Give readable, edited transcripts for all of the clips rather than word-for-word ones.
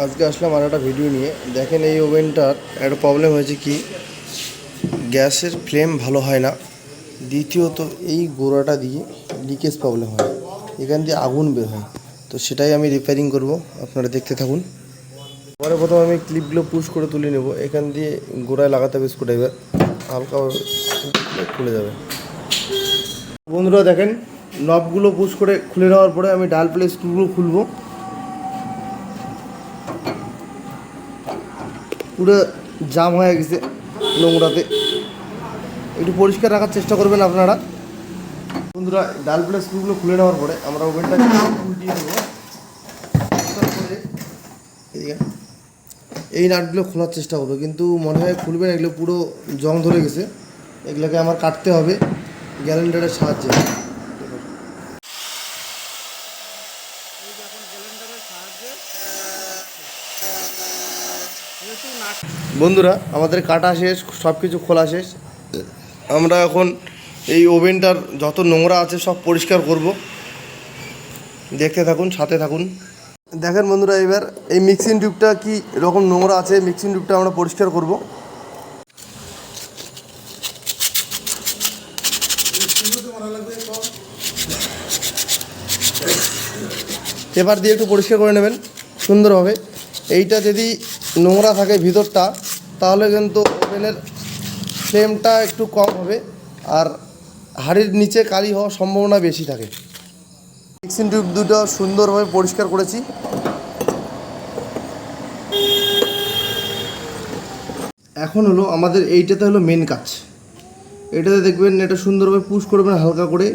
আজকে আসলাম আর একটা ভিডিও নিয়ে। দেখেন এই ওভেনটার একটা প্রবলেম হয়েছে কি, গ্যাসের ফ্লেম ভালো হয় না, দ্বিতীয়ত এই গোড়াটা দিয়ে লিকেজ প্রবলেম হয়, এখান দিয়ে আগুন বের হয়। তো সেটাই আমি রিপেয়ারিং করব, আপনারা দেখতে থাকুন। পরে প্রথমে আমি ক্লিপগুলো পুশ করে তুলে নেব, এখান দিয়ে গোড়ায় লাগাতে হবে স্ক্রুড্রাইভার, হালকা খুলে যাবে। বন্ধুরা দেখেন, নবগুলো পুশ করে খুলে নেওয়ার পরে আমি ডাল প্লে স্ক্রুগুলো খুলবো। পুরো জাম হয়ে গেছে নোংরাতে, একটু পরিষ্কার রাখার চেষ্টা করবেন আপনারা। বন্ধুরা ডাল প্লেট স্ক্রুগুলো খুলে নেওয়ার পরে আমরা ওভেনটাকে উল্টিয়ে দেবো। এই নাটগুলো খোলার চেষ্টা করবো, কিন্তু মনে হয় খুলবে না, এগুলো পুরো জং ধরে গেছে, এগুলোকে আমার কাটতে হবে গ্যালেন্ডারের সাহায্যে। বন্ধুরা আমাদের কাটা শেষ, সব কিছু খোলা শেষ। আমরা এখন এই ওভেনটার যত নোংরা আছে সব পরিষ্কার করব, দেখতে থাকুন, সাথে থাকুন। দেখেন বন্ধুরা, এবার এই মিক্সিং টিউবটা কি রকম নোংরা আছে, মিক্সিং টিউবটা আমরা পরিষ্কার করব। পেপার দিয়ে একটু পরিষ্কার করে নেবেন সুন্দরভাবে। এইটা যদি নোংরা থাকে ভিতরটা, তাহলে কিন্তু ওভেনের ফ্লেমটা একটু কম হবে আর হাঁড়ির নিচে কালি হওয়ার সম্ভাবনা বেশি থাকে। মিক্সিং টিউব দুটো সুন্দরভাবে পরিষ্কার করেছি। এখন হলো আমাদের এইটাতে হলো মেন কাজ। এটাতে দেখবেন এটা সুন্দরভাবে পুশ করবেন হালকা করে।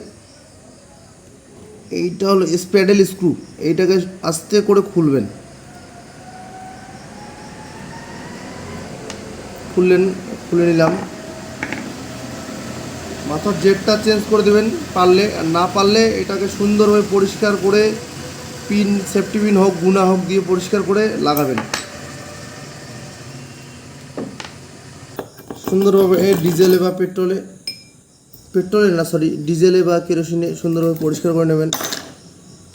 এইটা হলো স্প্যাডেল স্ক্রু, এইটাকে আস্তে করে খুলবেন। খুলে নিলাম। মাথার জেটটা চেঞ্জ করে দেবেন পারলে, আর না পারলে এটাকে সুন্দরভাবে পরিষ্কার করে পিন, সেফটি পিন হোক, গুনা হোক দিয়ে পরিষ্কার করে লাগাবেন সুন্দরভাবে। ডিজেলে বা ডিজেলে বা কেরোসিনে সুন্দরভাবে পরিষ্কার করে নেবেন।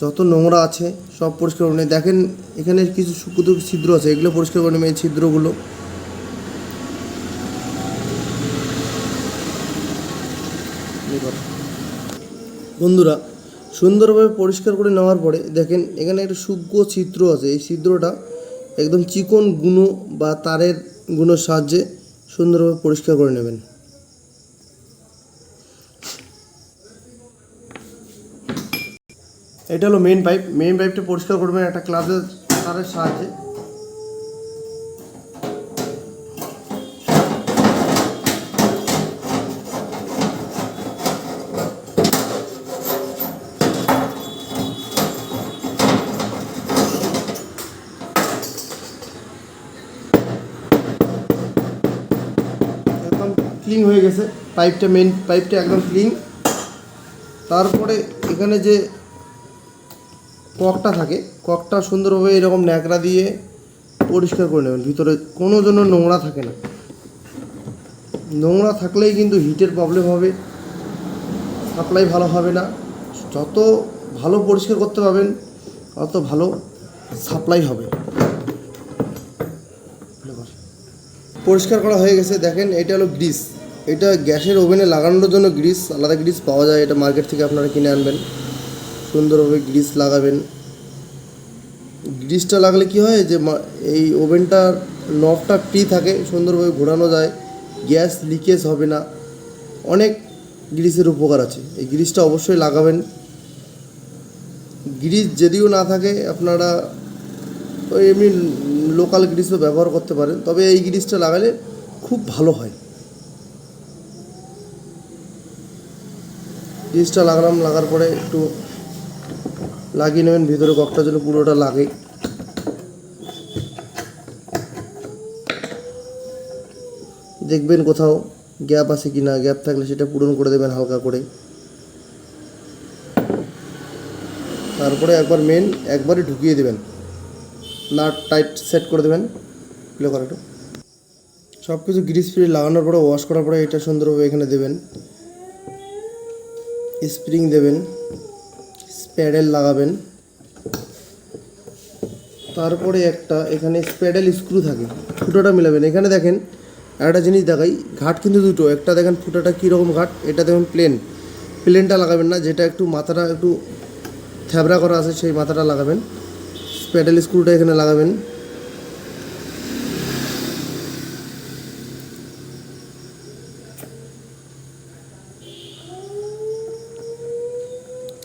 যত নোংরা আছে সব পরিষ্কার করে নেবেন। দেখেন এখানে কিছু সুকুতো ছিদ্র আছে, এগুলো পরিষ্কার করে নেবেন, এই ছিদ্রগুলো। বন্ধুরা সুন্দরভাবে পরিষ্কার করে নেওয়ার পরে দেখেন এখানে একটা সূক্ষ্ম ছিদ্র আছে, এই ছিদ্রটা একদম চিকন গুঁড়ো বা তারের গুঁড়োর সাহায্যে সুন্দরভাবে পরিষ্কার করে নেবেন। এটা হলো মেইন পাইপটা পরিষ্কার করবেন একটা ক্লাসের তারের সাহায্যে। একদম ক্লিন হয়ে গেছে মেইন পাইপটা একদম ক্লিন। তারপরে এখানে যে ককটা থাকে, ককটা সুন্দরভাবে এরকম ন্যাকড়া দিয়ে পরিষ্কার করে নেবেন। ভিতরে কোনো জন্য নোংরা থাকে না, নোংরা থাকলেই কিন্তু হিটের প্রবলেম হবে, সাপ্লাই ভালো হবে না। যত ভালো পরিষ্কার করতে পারবেন তত ভালো সাপ্লাই হবে। পরিষ্কার করা হয়ে গেছে। দেখেন এটা হলো গ্রিস, এটা গ্যাসের ওভেনে লাগানোর জন্য গ্রিস, আলাদা গ্রিস পাওয়া যায়, এটা মার্কেট থেকে আপনারা কিনে আনবেন। সুন্দরভাবে গ্রিস লাগাবেন। গ্রিসটা লাগলে কি হয় যে এই ওভেনটার নবটা ফ্রি থাকে, সুন্দরভাবে ঘোরানো যায়, গ্যাস লিকেজ হবে না। অনেক গ্রিসের উপকার আছে, এই গ্রিসটা অবশ্যই লাগাবেন। গ্রিস যদিও না থাকে আপনারা ওই এমনি লোকাল গ্রিসও ব্যবহার করতে পারেন, তবে এই গ্রিসটা লাগালে খুব ভালো হয়। গ্রিসটা লাগার পরে একটু লাগিয়ে নেবেন ভিতরে, ককটা যেন পুরোটা লাগে। দেখবেন কোথাও গ্যাপ আছে কি না, গ্যাপ থাকলে সেটা পূরণ করে দেবেন হালকা করে। তারপরে একবারে ঢুকিয়ে দেবেন, নাট টাইট সেট করে দেবেন। এগুলো করে একটু সব কিছু গ্রিস ফ্রি লাগানোর পরে, ওয়াশ করার পরে এটা সুন্দরভাবে এখানে দেবেন, স্প্রিং দেবেন, স্প্যাডেল লাগাবেন। তারপরে একটা এখানে স্প্যাডেল স্ক্রু থাকে, ফুটোটা মিলাবেন। এখানে দেখেন একটা জিনিস দেখাই, ঘাট কিন্তু দুটো, একটা দেখেন ফুটোটা কীরকম ঘাট, এটা দেখুন প্লেনটা লাগাবেন না, যেটা একটু মাথাটা একটু থ্যাবড়া করা আছে সেই মাথাটা লাগাবেন। স্প্যাডেল স্ক্রুটা এখানে লাগাবেন।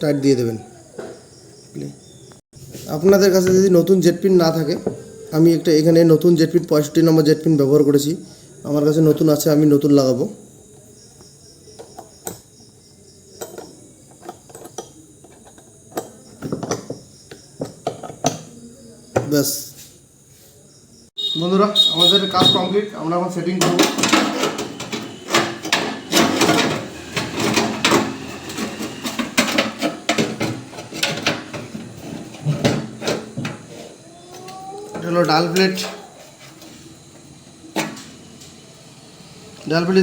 টাইট দিয়ে দেবেন। আপনাদের কাছে যদি নতুন জেট পিন না থাকে, আমি একটা এখানে নতুন জেট পিন 65 নম্বর জেট পিন ব্যবহার করেছি, আমার কাছে নতুন আছে, আমি নতুন লাগাবো। ব্যাস বন্ধুরা, আমাদের কাজ কমপ্লিট, আমরা এখন সেটিং করবো। এটা হলো ডাল প্লেট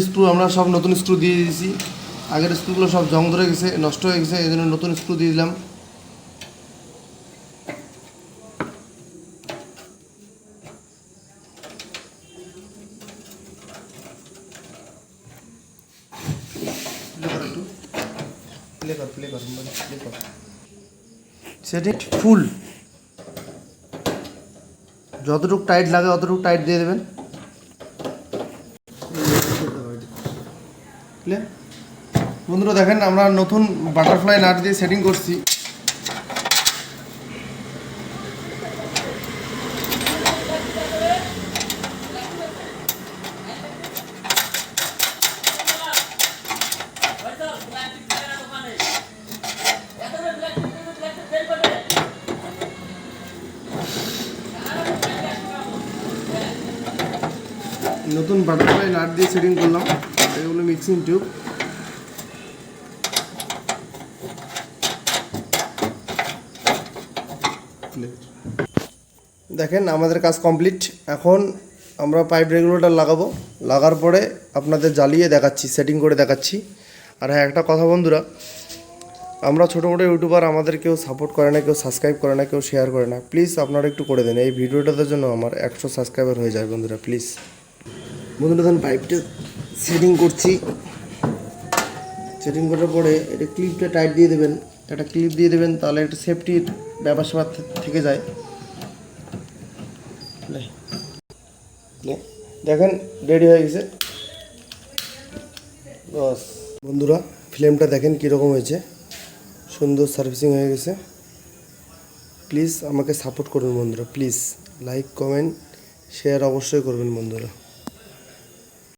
স্ক্রু, আমরা সব নতুন স্ক্রু দিয়ে দিয়েছি। আগের স্ক্রুগুলো সব জং ধরে গেছে, নষ্ট হয়ে গেছে, এই জন্য নতুন স্ক্রু দিয়ে দিলাম। সেটিং ফুল, যতটুকু টাইট লাগে অতটুকু টাইট দিয়ে দেবেন। বন্ধুরা দেখেন, আমরা নতুন বাটারফ্লাই নাট দিয়ে সেটিং করছি। নতুন বাটারফ্লাই নাট দিয়ে সেটিং করলাম, এগুলো মিক্সিং টিউব। দেখেন আমাদের কাজ কমপ্লিট। এখন আমরা পাইপ রেগুলেটর লাগাবো, লাগার পরে আপনাদের জ্বালিয়ে দেখাচ্ছি, সেটিং করে দেখাচ্ছি। আর হ্যাঁ, একটা কথা বন্ধুরা, আমরা ছোটো মোটো ইউটিউবার, আমাদের কেউ সাপোর্ট করে না, কেউ সাবস্ক্রাইব করে না, কেউ শেয়ার করে না। প্লিজ আপনারা একটু করে দেন, এই ভিডিওটার জন্য আমার 100 সাবস্ক্রাইবার হয়ে যায় বন্ধুরা, প্লিজ। বন্ধুরা তখন পাইপটা সেটিং করছি, সেটিং করার পরে এটা ক্লিপটা টাইট দিয়ে দেবেন, একটা ক্লিপ দিয়ে দেবেন, তাহলে একটা সেফটির ব্যাপার স্যাপার থেকে যায়। দেখেন রেডি হয়ে গেছে। বাস বন্ধুরা, ফ্লেমটা দেখেন কীরকম হয়েছে, সুন্দর সার্ভিসিং হয়ে গেছে। প্লিজ আমাকে সাপোর্ট করুন বন্ধুরা, প্লিজ লাইক কমেন্ট শেয়ার অবশ্যই করবেন বন্ধুরা।